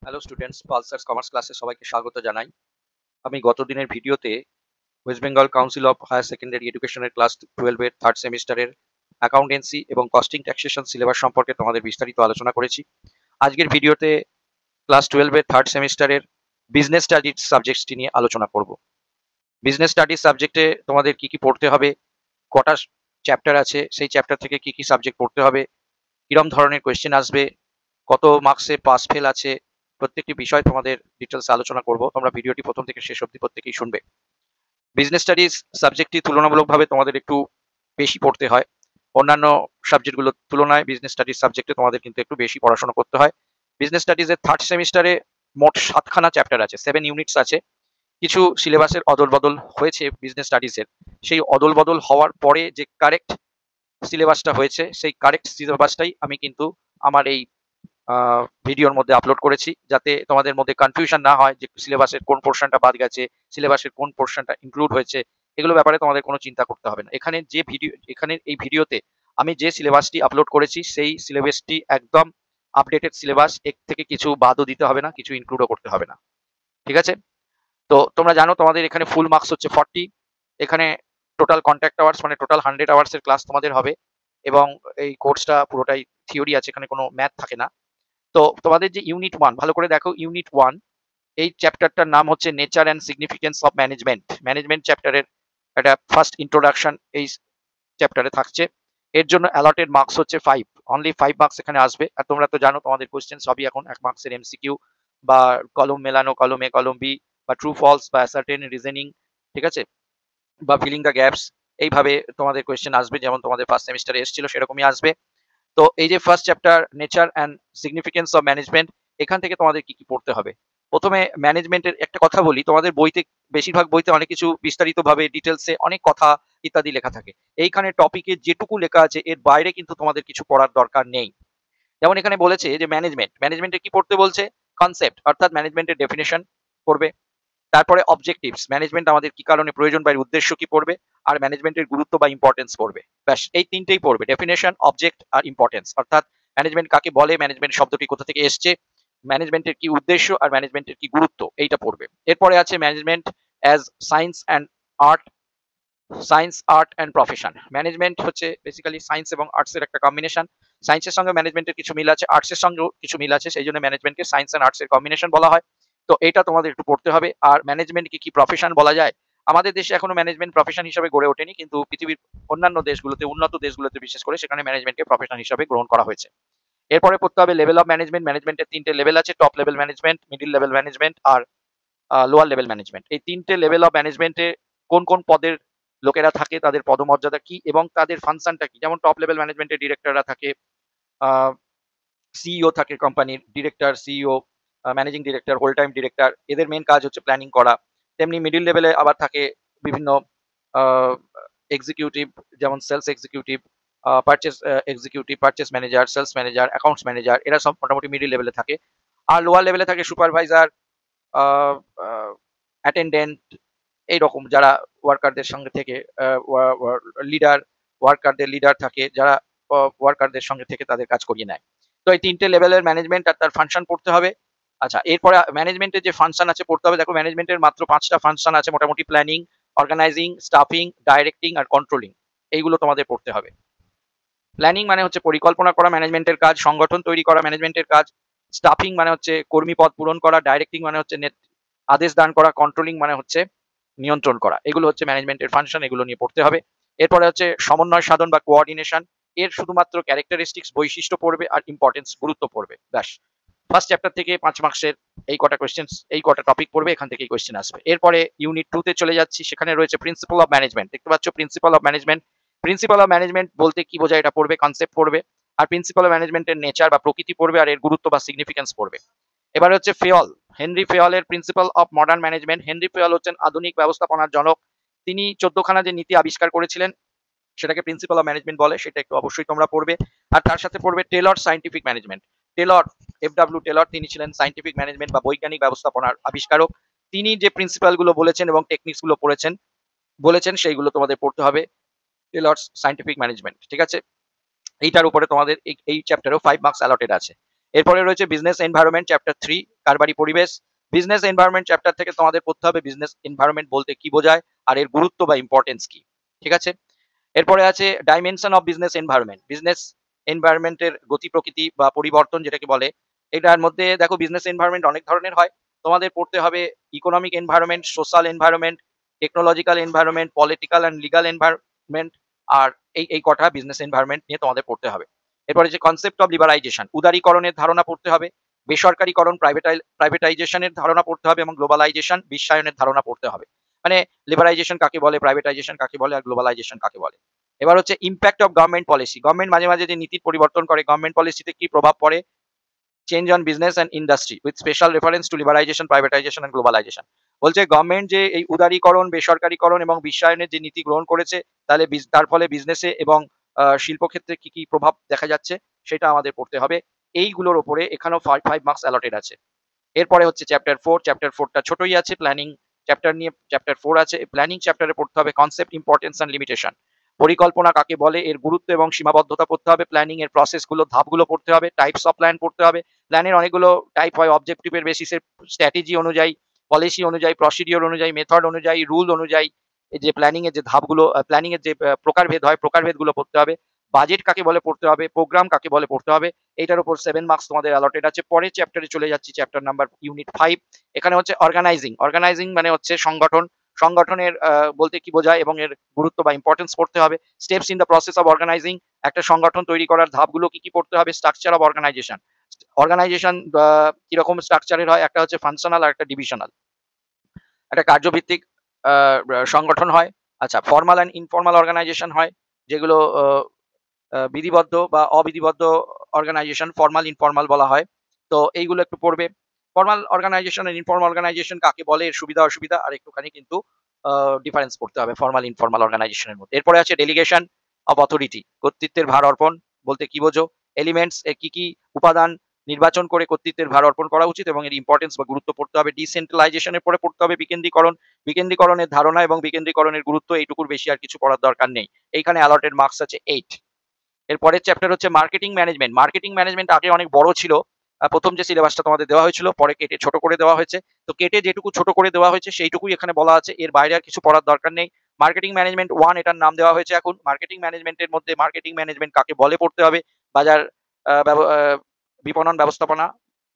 Hello students, পালসার্স commerce ক্লাসে সবাইকে স্বাগত জানাই। আমি গত দিনের ভিডিওতে West Bengal Council of Higher Secondary এডুকেশনের ক্লাস 12 এর থার্ড সেমিস্টারের অ্যাকাউন্টেন্সি এবং কস্টিং ট্যাক্সেশন সিলেবাস সম্পর্কে তোমাদের বিস্তারিত আলোচনা করেছি। আজকের ভিডিওতে ক্লাস 12 এর থার্ড সেমিস্টারের বিজনেস স্টাডিজ সাবজেক্টটি নিয়ে আলোচনা করব। বিজনেস স্টাডিজ সাবজেক্টে তোমাদের কি কি পড়তে হবে, কটা চ্যাপ্টার আছে, সেই চ্যাপ্টার থেকে কি কি সাবজেক্ট পড়তে হবে, কিরম ধরনের কোয়েশ্চেন আসবে, কত মার্কসে পাস ফেল আছে, প্রত্যেকটি বিষয় তোমাদের ডিটেলস আলোচনা করব। তোমরা ভিডিওটি প্রথম থেকে শেষ অবধি প্রত্যেকেই শুনবে। বিজনেস স্টাডিজ সাবজেক্টটি তুলনামূলকভাবে তোমাদের একটু বেশি পড়তে হয়। অন্যান্য সাবজেক্টগুলোর তুলনায় বিজনেস স্টাডিজ সাবজেক্টে তোমাদের কিন্তু একটু বেশি পড়াশোনা করতে হয়। বিজনেস স্টাডিজের থার্ড সেমিস্টারে মোট 7খানা চ্যাপ্টার আছে, 7 ইউনিটস আছে। কিছু সিলেবাসের অদল বদল হয়েছে বিজনেস স্টাডিজের। সেই অদল বদল হওয়ার পরে যে কারেক্ট সিলেবাসটা হয়েছে, সেই কারেক্ট সিলেবাসটাই আমি কিন্তু আমার এই ভিডিওর মধ্যে আপলোড করেছি, যাতে তোমাদের মধ্যে কনফিউশন না হয় যে সিলেবাসের কোন পোর্শনটা বাদ গেছে, সিলেবাসের কোন পোর্শনটা ইনক্লুড হয়েছে। এগুলো ব্যাপারে তোমাদের কোনো চিন্তা করতে হবে না। এখানে এই ভিডিওতে আমি যে সিলেবাসটি আপলোড করেছি সেই সিলেবাসটি একদম আপডেটেড সিলেবাস। এর থেকে কিছু বাদও দিতে হবে না, কিছু ইনক্লুডও করতে হবে না। ঠিক আছে? তো তোমরা জানো তোমাদের এখানে ফুল মার্কস হচ্ছে 40। এখানে টোটাল কন্ট্যাক্ট আওয়ার্স মানে টোটাল 100 আওয়ার্সের ক্লাস তোমাদের হবে, এবং এই কোর্সটা পুরোটাই থিওরি আছে, এখানে কোনো ম্যাথ থাকে না। তো তোমাদের যে ইউনিট 1 ভালো করে দেখো, ইউনিট 1 এই চ্যাপ্টারটার নাম হচ্ছে nature and significance of management. Management চ্যাপ্টারের একটা ফার্স্ট ইন্ট্রোডাকশন এই চ্যাপ্টারে থাকছে। এর জন্য অ্যালটেড মার্কস হচ্ছে 5, অনলি 5 মার্কস এখানে আসবে। আর তোমরা তো জানো তোমাদের কোশ্চেন সবই এখন 1 মার্কসের এমসিকিউ বা কলম মেলানো, কলম এ কলম বি, বা ট্রু ফলস বা অ্যাসার্টেন রিজনিং, ঠিক আছে, বা ফিলিং দ্য গ্যাপস। এইভাবে তোমাদের কোশ্চেন আসবে, যেমন তোমাদের ফার্স্ট সেমিস্টারে এসেছিল সেরকমই আসবে। তো এই যে first chapter nature and significance of management, এখান থেকে তোমাদের কি কি পড়তে হবে। প্রথমে ম্যানেজমেন্টের একটা কথা বলি, তোমাদের বইতে বেশিরভাগ বইতে অনেক কিছু বিস্তারিতভাবে ডিটেলসে অনেক কথা ইত্যাদি লেখা থাকে। এইখানে টপিকে যেটুকু লেখা আছে এর বাইরে কিন্তু তোমাদের কিছু পড়ার দরকার নেই। যেমন এখানে বলেছে যে ম্যানেজমেন্টে কি পড়তে বলছে, কনসেপ্ট অর্থাৎ ম্যানেজমেন্টের ডেফিনেশন পড়বে। তারপরে অবজেক্টিভস, ম্যানেজমেন্ট আমাদের কি কারণে প্রয়োজন বা এর উদ্দেশ্য কি পড়বে, আর ম্যানেজমেন্টের গুরুত্ব বা ইম্পর্টেন্স পড়বে। ব্যাস এই তিনটেই পড়বে, ডেফিনেশন, অবজেক্ট আর ইম্পর্টেন্স। অর্থাৎ ম্যানেজমেন্ট কাকে বলে, ম্যানেজমেন্ট শব্দটি কোথা থেকে এসছে, ম্যানেজমেন্টের কি উদ্দেশ্য আর ম্যানেজমেন্টের কি গুরুত্ব, এইটা পড়বে। এরপরে আছে management as science and art, science art and profession. Management হচ্ছে বেসিক্যালি সায়েন্স এবং আর্টসের একটা কম্বিনেশন। সায়েন্সের সঙ্গে ম্যানেজমেন্টের কিছু মিল আছে, আর্টসের সঙ্গেও কিছু মিল আছে, সেই জন্য ম্যানেজমেন্টকে সায়েন্স অ্যান্ড আর্টসের কম্বিনেশন বলা হয়। তো এটা তোমাদের একটু পড়তে হবে। আর ম্যানেজমেন্টকে কি প্রফেশন বলা যায়, আমাদের দেশে এখনো ম্যানেজমেন্ট প্রফেশন হিসেবে গড়ে ওঠেনি, কিন্তু পৃথিবীর অন্যান্য দেশগুলোতে, উন্নত দেশগুলোতে বিশেষ করে, সেখানে ম্যানেজমেন্টকে প্রফেশন হিসেবে গ্রহণ করা হয়েছে। এরপরে পড়তে হবে লেভেল অফ ম্যানেজমেন্ট। ম্যানেজমেন্টের 3টে লেভেল আছে, top level management, middle level management আর লোয়ার লেভেল ম্যানেজমেন্ট। এই 3টে লেভেল অফ ম্যানেজমেন্টে কোন কোন পদের লোকেরা থাকে, তাদের পদমর্যাদা কি এবং তাদের ফাংশনটা কি। যেমন টপ লেভেল ম্যানেজমেন্টের ডিরেক্টররা থাকে, সিইও থাকে কোম্পানির, director, CEO, managing director, whole time director, এদের মেন কাজ হচ্ছে প্ল্যানিং করা। তেমনি মিডিল লেভেলে আবার থাকে বিভিন্ন এক্সিকিউটিভ, যেমন sales executive, purchase executive, purchase manager, sales manager, accounts manager, এরা সব মোটামুটি মিডিল লেভেলে থাকে। আর লোয়ার লেভেলে থাকে সুপারভাইজার, অ্যাটেন্ডেন্ট, এইরকম যারা ওয়ার্কারদের সঙ্গে থেকে, লিডার, ওয়ার্কারদের লিডার থাকে, যারা ওয়ার্কারদের সঙ্গে থেকে তাদের কাজ করিয়ে নেয়। তো এই 3টে লেভেলের ম্যানেজমেন্ট আর তার ফাংশন পড়তে হবে। আচ্ছা, এরপরে ম্যানেজমেন্টের যে ফাংশন আছে পড়তে হবে। দেখো ম্যানেজমেন্টের মাত্র 5টা ফাংশন আছে মোটামুটি, প্ল্যানিং, অর্গানাইজিং, স্টাফিং, ডাইরেক্টিং আর কন্ট্রোলিং। এইগুলো তোমাদের পড়তে হবে। প্ল্যানিং মানে হচ্ছে পরিকল্পনা করা, ম্যানেজমেন্টের কাজ, সংগঠন তৈরি করা ম্যানেজমেন্টের কাজ। স্টাফিং মানে হচ্ছে কর্মী পদ পূরণ করা, ডাইরেক্টিং মানে হচ্ছে আদেশ দান করা, কন্ট্রোলিং মানে হচ্ছে নিয়ন্ত্রণ করা। এগুলো হচ্ছে ম্যানেজমেন্টের ফাংশন, এগুলো নিয়ে পড়তে হবে। এরপরে হচ্ছে সমন্বয় সাধন বা কোঅর্ডিনেশন। এর শুধুমাত্র ক্যারেক্টারিস্টিক্স, বৈশিষ্ট্য পড়বে আর ইম্পর্টেন্স, গুরুত্ব পড়বে। ব্যাস, ফার্স্ট চ্যাপ্টার থেকে 5 মার্কসের এই কটা কোয়েশ্চেন, এই কটা টপিক পড়বে, এখান থেকেই কোয়েশ্চেন আসবে। এরপরে ইউনিট 2 তে চলে যাচ্ছি, সেখানে রয়েছে প্রিন্সিপাল অফ ম্যানেজমেন্ট। দেখতে পাচ্ছ principal of management. Principal of management বলতে কি বোঝায় এটা পড়বে, কনসেপ্ট পড়বে। আর প্রিন্সিপাল অফ ম্যানেজমেন্টের নেচার বা প্রকৃতি পড়বে, আর এর গুরুত্ব বা সিগনিফিকেন্স পড়বে। এবার হচ্ছে ফেয়ল, হেনরি ফেয়লের principle of modern management. Henri Fayol হচ্ছেন আধুনিক ব্যবস্থাপনার জনক। তিনি 14খানা যে নীতি আবিষ্কার করেছিলেন সেটাকে প্রিন্সিপাল অফ ম্যানেজমেন্ট বলে, সেটা একটু অবশ্যই তোমরা পড়বে। আর তার সাথে পড়বে Taylor scientific management. Taylor, FW Taylor, তিনি ছিলেন সায়েন্টিফিক ম্যানেজমেন্ট বা বৈজ্ঞানিক ব্যবস্থাপনার আবিষ্কারক। তিনি যে প্রিন্সিপাল গুলো বলেছেন এবং টেকনিক্স গুলো বলেছেন সেইগুলো তোমাদের পড়তে হবে, টেলর সায়েন্টিফিক ম্যানেজমেন্ট। ঠিক আছে, এইটার উপরে তোমাদের এই চ্যাপ্টারেও 5 মার্কস অ্যালটেড আছে। এরপরে রয়েছে বিজনেস এনভায়রনমেন্ট, চ্যাপ্টার 3, কারবারি পরিবেশ। বিজনেস এনভায়রনমেন্ট চ্যাপ্টার থেকে তোমাদের পড়তে হবে বিজনেস এনভায়রনমেন্ট বলতে কি বোঝায় আর এর গুরুত্ব বা ইম্পর্টেন্স কি। ঠিক আছে, এরপরে আছে dimension of business environment, business এনভায়রনমেন্টের গতি প্রকৃতি বা পরিবর্তন যেটাকে বলে। এটার মধ্যে দেখো বিজনেস এনভায়রনমেন্ট অনেক ধরনের হয়, তোমাদের পড়তে হবে economic environment, social environment, technological environment, political and legal environment. আর এই কটা বিজনেস এনভায়রনমেন্ট নিয়ে তোমাদের পড়তে হবে। এরপরে যে কনসেপ্ট অফ লিবারাইজেশন, উদারীকরণের ধারণা পড়তে হবে, বেসরকারীকরণ প্রাইভেটাইজেশনের ধারণা পড়তে হবে এবং গ্লোবালাইজেশন বিশ্বায়নের ধারণা পড়তে হবে। মানে লিবারাইজেশন কাকে বলে, প্রাইভেটাইজেশন কাকে বলে আর গ্লোবালাইজেশন কাকে বলে। এবার হচ্ছে impact of government policy, government মাঝে মাঝে যে নীতির পরিবর্তন করে গভর্নমেন্ট পলিসিতে কি প্রভাব পড়ে, change on business and industry with special reference to liberalisation, privatisation and globalisation. বলছে গভর্নমেন্ট যে এই উদারীকরণ, বেসরকারীকরণ এবং বিশ্বায়নের যে নীতি গ্রহণ করেছে তাহলে তার ফলে বিজনেসে এবং শিল্পক্ষেত্রে কি কি প্রভাব দেখা যাচ্ছে সেটা আমাদের পড়তে হবে। এইগুলোর ওপরে এখানেও 5 মার্কস অ্যালটেড আছে। এরপরে হচ্ছে চ্যাপ্টার 4, চ্যাপ্টার 4টা ছোটই আছে, প্ল্যানিং চ্যাপ্টার নিয়ে চ্যাপ্টার 4 আছে। প্ল্যানিং চ্যাপ্টারে পড়তে হবে কনসেপ্ট, ইম্পর্টেন্স অ্যান্ড লিমিটেশন, পরিকল্পনা কাকে বলে, এর গুরুত্ব এবং সীমাবদ্ধতা পড়তে হবে। প্ল্যানিং এর প্রসেসগুলো, ধাপগুলো পড়তে হবে। টাইপস অফ প্ল্যান পড়তে হবে, প্ল্যানের অনেকগুলো টাইপ হয়, অবজেক্টিভের বেসিসে, স্ট্র্যাটেজি অনুযায়ী, পলিসি অনুযায়ী, প্রসিডিওর অনুযায়ী, মেথড অনুযায়ী, রুল অনুযায়ী। এই যে প্ল্যানিং এর যে ধাপগুলো, প্ল্যানিং এর যে প্রকারভেদ হয়, প্রকারভেদগুলো পড়তে হবে। বাজেট কাকে বলে পড়তে হবে, প্রোগ্রাম কাকে বলে পড়তে হবে। এইটার উপর 7 মার্কস তোমাদের অ্যালটেড আছে। পরের চ্যাপ্টারে চলে যাচ্ছি, চ্যাপ্টার নাম্বার ইউনিট 5। এখানে হচ্ছে অর্গানাইজিং, অর্গানাইজিং মানে হচ্ছে সংগঠন, সংগঠনের বলতে কি বোঝায় এবং এর গুরুত্ব বা ইম্পর্টেন্স পড়তে হবে। Steps in the process of organising, একটা সংগঠন তৈরি করার ধাপগুলো কি কি পড়তে হবে। স্ট্রাকচার অফ অর্গানাইজেশন, অর্গানাইজেশন কিরকম স্ট্রাকচারের হয়, একটা হচ্ছে ফাংশনাল আর একটা ডিভিশনাল, একটা কার্যভিত্তিক সংগঠন হয়। আচ্ছা, ফর্মাল অ্যান্ড ইনফর্মাল অর্গানাইজেশন হয়, যেগুলো বিধিবদ্ধ বা অবিধিবদ্ধ অর্গানাইজেশন, ফর্মাল ইনফর্মাল বলা হয়। তো এইগুলো একটু পড়বে। ফর্মাল অর্গানাইজেশন আর ইনফর্মাল অর্গানাইজেশন কাকে বলে, এর সুবিধা অসুবিধা আর একটুখানি কিন্তু ডিফারেন্স পড়তে হবে ফর্মাল ইনফর্মাল অর্গানাইজেশনের মধ্যে। এরপরে আছে ডেলিগেশন অফ অথরিটি, কর্তৃত্বের ভার অর্পণ বলতে কি বোঝো, এলিমেন্টস, এর কি কি উপাদান নির্বাচন করে কর্তৃত্বের ভার অর্পণ করা উচিত এবং এর ইম্পর্টেন্স বা গুরুত্ব পড়তে হবে। ডিসেন্ট্রালাইজেশনের পরে পড়তে হবে বিকেন্দ্রীকরণ, বিকেন্দ্রীকরণের ধারণা এবং বিকেন্দ্রীকরণের গুরুত্ব, এইটুকুর বেশি আর কিছু পড়ার দরকার নেই। এইখানে অ্যালটেড মার্কস আছে 8। এরপরের চ্যাপ্টার হচ্ছে মার্কেটিং ম্যানেজমেন্ট। মার্কেটিং ম্যানেজমেন্ট আগে অনেক বড় ছিল, প্রথম যে সিলেবাসটা তোমাদের দেওয়া হয়েছিল পরে কেটে ছোট করে দেওয়া হয়েছে। তো কেটে যেটুকু ছোট করে দেওয়া হয়েছে সেইটুকুই এখানে বলা আছে, এর বাইরে আর কিছু পড়ার দরকার নেই। মার্কেটিং ম্যানেজমেন্ট 1 এটার নাম দেওয়া হয়েছে এখন। মার্কেটিং ম্যানেজমেন্টের মধ্যে মার্কেটিং ম্যানেজমেন্ট কাকে বলে পড়তে হবে, বাজার বিপণন ব্যবস্থাপনা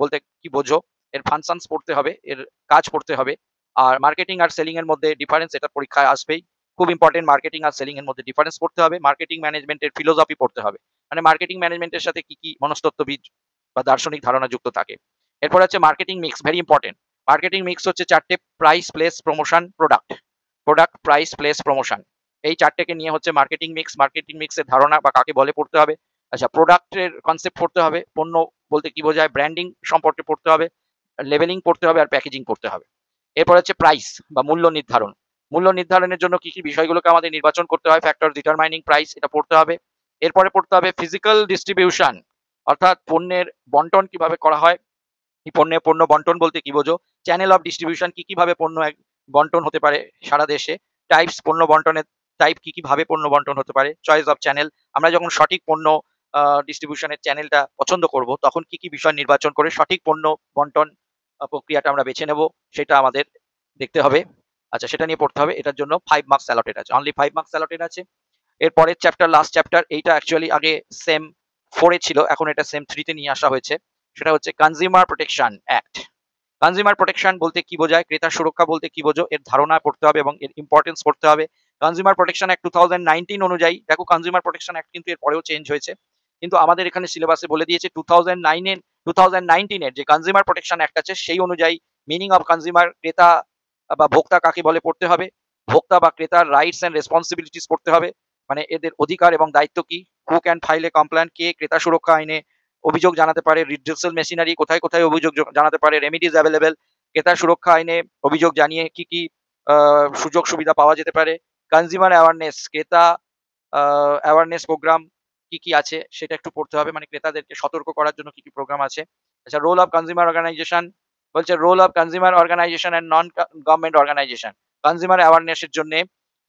বলতে কি বোঝো, এর ফাংশনস পড়তে হবে, এর কাজ পড়তে হবে। আর মার্কেটিং আর সেলিং এর মধ্যে ডিফারেন্স, এটা পরীক্ষায় আসবেই, খুব ইম্পর্টেন্ট। মার্কেটিং আর সেলিং এর মধ্যে ডিফারেন্স পড়তে হবে। মার্কেটিং ম্যানেজমেন্টের ফিলোসফি পড়তে হবে, মানে মার্কেটিং ম্যানেজমেন্টের সাথে কি কি মনস্তত্ত্ববিদ বা দার্শনিক ধারণা যুক্ত থাকে। এরপর হচ্ছে marketing mix, very important. Marketing mix হচ্ছে 4টে, price, place, promotion, product. Product, price, place, promotion, এই 4টেকে নিয়ে হচ্ছে মার্কেটিং মিক্স। মার্কেটিং মিক্সের ধারণা বা কাকে বলে পড়তে হবে। আচ্ছা, প্রোডাক্টের কনসেপ্ট পড়তে হবে, পণ্য বলতে কি বোঝায়, ব্র্যান্ডিং সম্পর্কে পড়তে হবে, লেবেলিং পড়তে হবে আর প্যাকেজিং পড়তে হবে। এরপর হচ্ছে প্রাইস বা মূল্য নির্ধারণ, মূল্য নির্ধারণের জন্য কি কি বিষয়গুলোকে আমাদের নির্বাচন করতে হয়, ফ্যাক্টর ডিটারমাইনিং প্রাইস, এটা পড়তে হবে। এরপরে পড়তে হবে ফিজিক্যাল ডিস্ট্রিবিউশন, অর্থাৎ পণ্যের বন্টন কিভাবে করা হয়, পণ্য বন্টন বলতে কি বোঝো, চ্যানেল অফ ডিস্ট্রিবিউশন, কি কিভাবে পণ্য বন্টন হতে পারে সারা দেশে, টাইপস, পণ্য বন্টনের টাইপ, কি কিভাবে পণ্য বন্টন হতে পারে, চয়েস অফ চ্যানেল, আমরা যখন সঠিক পণ্য ডিস্ট্রিবিউশনের চ্যানেলটা পছন্দ করব তখন কি কি বিষয় নির্বাচন করে সঠিক পণ্য বন্টন প্রক্রিয়াটা আমরা বেছে নেব, সেটা আমাদের দেখতে হবে। আচ্ছা, সেটা নিয়ে পড়তে হবে, এটার জন্য 5 মার্কস অ্যালটেড আছে, অনলি 5 মার্কস অ্যালটেড আছে। এর পরের চ্যাপ্টার, লাস্ট চ্যাপ্টার, এইটা অ্যাকচুয়ালি আগে সেম 4 এ ছিল, এখন এটা সেম 3 তে নিয়ে আসা হয়েছে। সেটা হচ্ছে consumer protection act. Consumer protection বলতে কি বোঝায়, ক্রেতা সুরক্ষা বলতে কি বোঝো, এর ধারণা পড়তে হবে এবং এর ইম্পর্টেন্স পড়তে হবে। কনজিউমার প্রোটেকশন অ্যাক্ট 2019 অনুযায়ী, দেখো কনজিউমার প্রোটেকশন অ্যাক্ট কিন্তু এর পরেও চেঞ্জ হয়েছে, কিন্তু আমাদের এখানে সিলেবাসে বলে দিয়েছে 2019 এর যে কনজিউমার প্রোটেকশন অ্যাক্ট আছে সেই অনুযায়ী মিনিং অফ কনজিউমার, ক্রেতা বা ভোক্তা কাকে বলে পড়তে হবে, ভোক্তা বা ক্রেতার রাইটস অ্যান্ড রেসপন্সিবিলিটিস পড়তে হবে, মানে এদের অধিকার এবং দায়িত্ব কি, who can file a complaint, কে ক্রেতা সুরক্ষা আইনে অভিযোগ জানাতে পারে, রিড্রেসাল মেশিনারি কোথায় কোথায় অভিযোগ জানাতে পারে, রেমিডিজ অ্যাভেলেবেল, ক্রেতা সুরক্ষা আইনে অভিযোগ জানিয়ে কি কি সুযোগ সুবিধা পাওয়া যেতে পারে, কনজিউমার অ্যাওয়ারনেস, ক্রেতা অ্যাওয়ারনেস প্রোগ্রাম কি কি আছে সেটা একটু পড়তে হবে, মানে ক্রেতাদেরকে সতর্ক করার জন্য কি কি প্রোগ্রাম আছে। আচ্ছা, রোল অফ কনজিউমার অর্গানাইজেশন, বলছে role of consumer organisation and non government organisation, consumer অ্যাওয়ারনেসের জন্য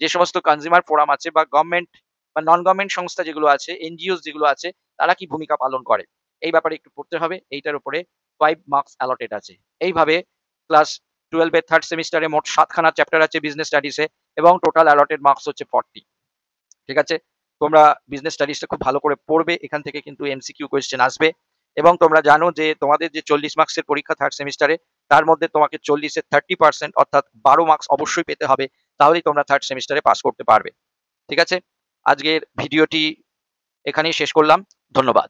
যে সমস্ত কনজিউমার ফোরাম আছে বা গভর্নমেন্ট বা নন গভর্নমেন্ট সংস্থা যেগুলো আছে, এনজিওস যেগুলো আছে, তারা কি ভূমিকা পালন করে, এই ব্যাপারে একটু পড়তে হবে। এইটার উপরে 5 মার্কস অ্যালটেড আছে। এইভাবে ক্লাস 12 এর থার্ড সেমিস্টারে মোট 7খানা চ্যাপ্টার আছে বিজনেস স্টাডিজে এবং টোটাল অ্যালটেড মার্কস হচ্ছে 40। ঠিক আছে, তোমরা বিজনেস স্টাডিজটা খুব ভালো করে পড়বে, এখান থেকে কিন্তু এমসিকিউ কোয়েশ্চেন আসবে। এবং তোমরা জানো যে তোমাদের যে 40 মার্কসের পরীক্ষা থার্ড সেমিস্টারে, তার মধ্যে তোমাকে 40-এর 30% অর্থাৎ 12 মার্কস অবশ্যই পেতে হবে, তাহলেই তোমরা থার্ড সেমিস্টারে পাস করতে পারবে। ঠিক আছে, আজকের ভিডিওটি এখানেই শেষ করলাম। ধন্যবাদ।